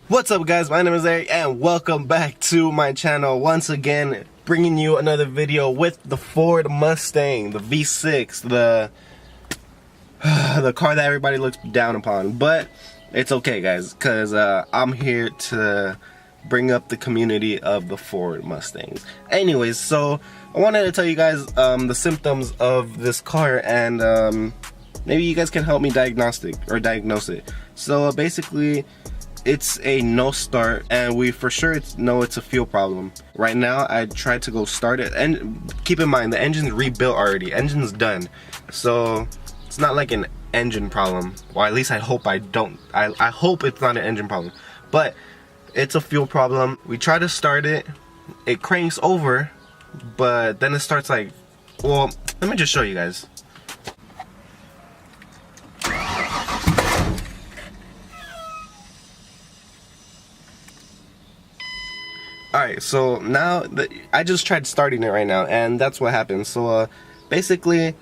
What's up guys, my name is Eric and welcome back to my channel once again, bringing you another video with the Ford Mustang, the V6, the car that everybody looks down upon. But it's okay guys, because I'm here to bring up the community of the Ford Mustangs. Anyways, so I wanted to tell you guys the symptoms of this car, and maybe you guys can help me diagnose it. So basically, it's a no start, and we for sure know it's a fuel problem. Right now I tried to go start it, and keep in mind the engine's rebuilt already, engine's done, so it's not like an engine problem. Well, at least I hope I hope it's not an engine problem, but it's a fuel problem. We try to start it, it cranks over, but then it starts like, well, let me just show you guys. Alright, so now I just tried starting it right now, and that's what happened. So basically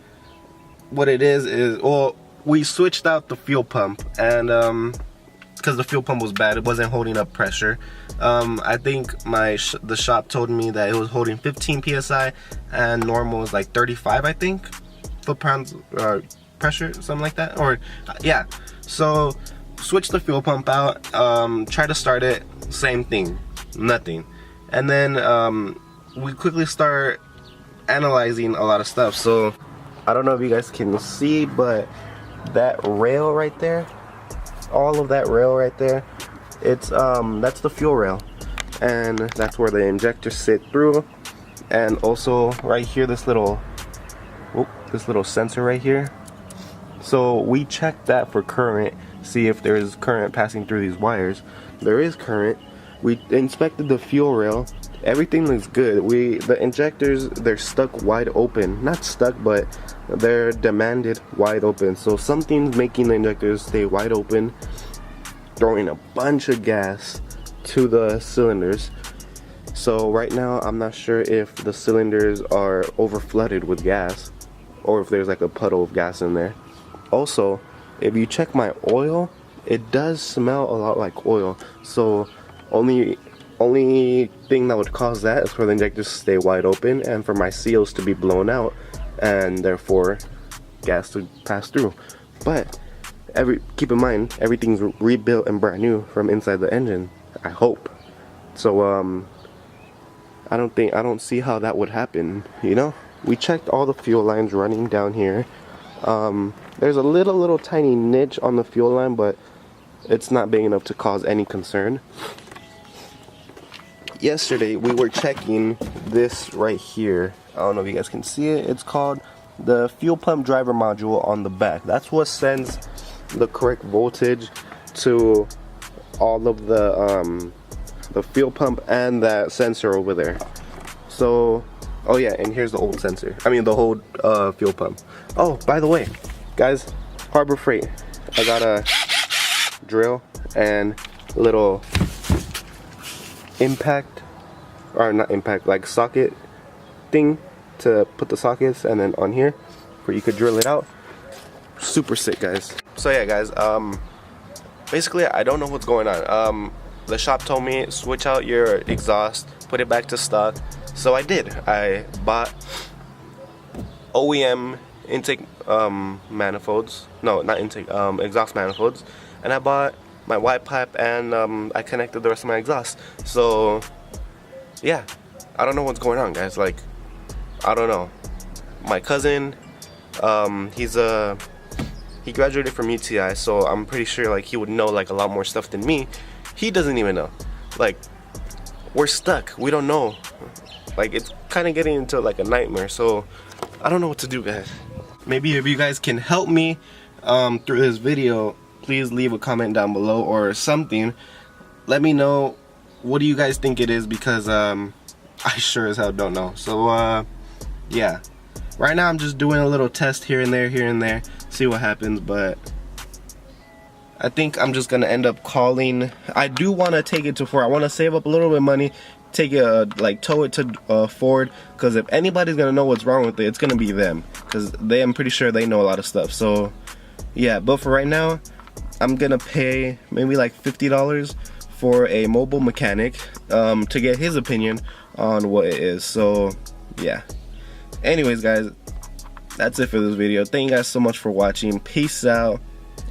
what it is, well, we switched out the fuel pump, and because the fuel pump was bad, it wasn't holding up pressure. I think the shop told me that it was holding 15 psi and normal was like 35, I think, foot-pounds pressure, something like that. Or yeah, so switch the fuel pump out, try to start it, same thing, nothing. And then we quickly start analyzing a lot of stuff. So I don't know if you guys can see, but that rail right there, all of that rail right there, it's that's the fuel rail, and that's where the injectors sit through. And also right here, this little sensor right here. So we checked that for current, see if there's current passing through these wires. There is current. We inspected the fuel rail, everything looks good. The injectors, they're stuck wide open, not stuck, but they're demanded wide open. So something's making the injectors stay wide open, throwing a bunch of gas to the cylinders. So right now I'm not sure if the cylinders are over flooded with gas, or if there's like a puddle of gas in there. Also, if you check my oil, it does smell a lot like oil. So only thing that would cause that is for the injectors to stay wide open and for my seals to be blown out, and therefore gas to pass through. But keep in mind, everything's rebuilt and brand new from inside the engine, I hope. So I don't see how that would happen, you know. We checked all the fuel lines running down here. There's a little tiny niche on the fuel line, but it's not big enough to cause any concern. Yesterday we were checking this right here. I don't know if you guys can see it. It's called the fuel pump driver module on the back. That's what sends the correct voltage to all of the fuel pump and that sensor over there. So, oh yeah, and here's the old sensor. I mean the whole fuel pump. Oh, by the way, guys, Harbor Freight. I got a drill and a little impact, or not impact, like socket thing to put the sockets, and then on here where you could drill it out. Super sick, guys. So yeah guys, basically I don't know what's going on. The shop told me switch out your exhaust, put it back to stock, so I did. I bought OEM intake manifolds, no, not intake, exhaust manifolds, and I bought my Y pipe, and I connected the rest of my exhaust. So yeah, I don't know what's going on, guys. Like, I don't know. My cousin, he graduated from UTI, so I'm pretty sure like he would know like a lot more stuff than me. He doesn't even know. Like, we're stuck. We don't know. Like, it's kind of getting into like a nightmare. So I don't know what to do, guys. Maybe if you guys can help me through this video, please leave a comment down below or something. Let me know, what do you guys think it is, because I sure as hell don't know. So yeah, right now I'm just doing a little test here and there, see what happens. But I think I'm just gonna end up calling. I do want to take it to Ford. I want to save up a little bit of money, take it like tow it to Ford, because if anybody's gonna know what's wrong with it, it's gonna be them, because I'm pretty sure they know a lot of stuff. So yeah, but for right now I'm gonna pay maybe like $50 for a mobile mechanic to get his opinion on what it is. So yeah, anyways guys, that's it for this video. Thank you guys so much for watching. Peace out,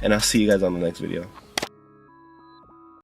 and I'll see you guys on the next video.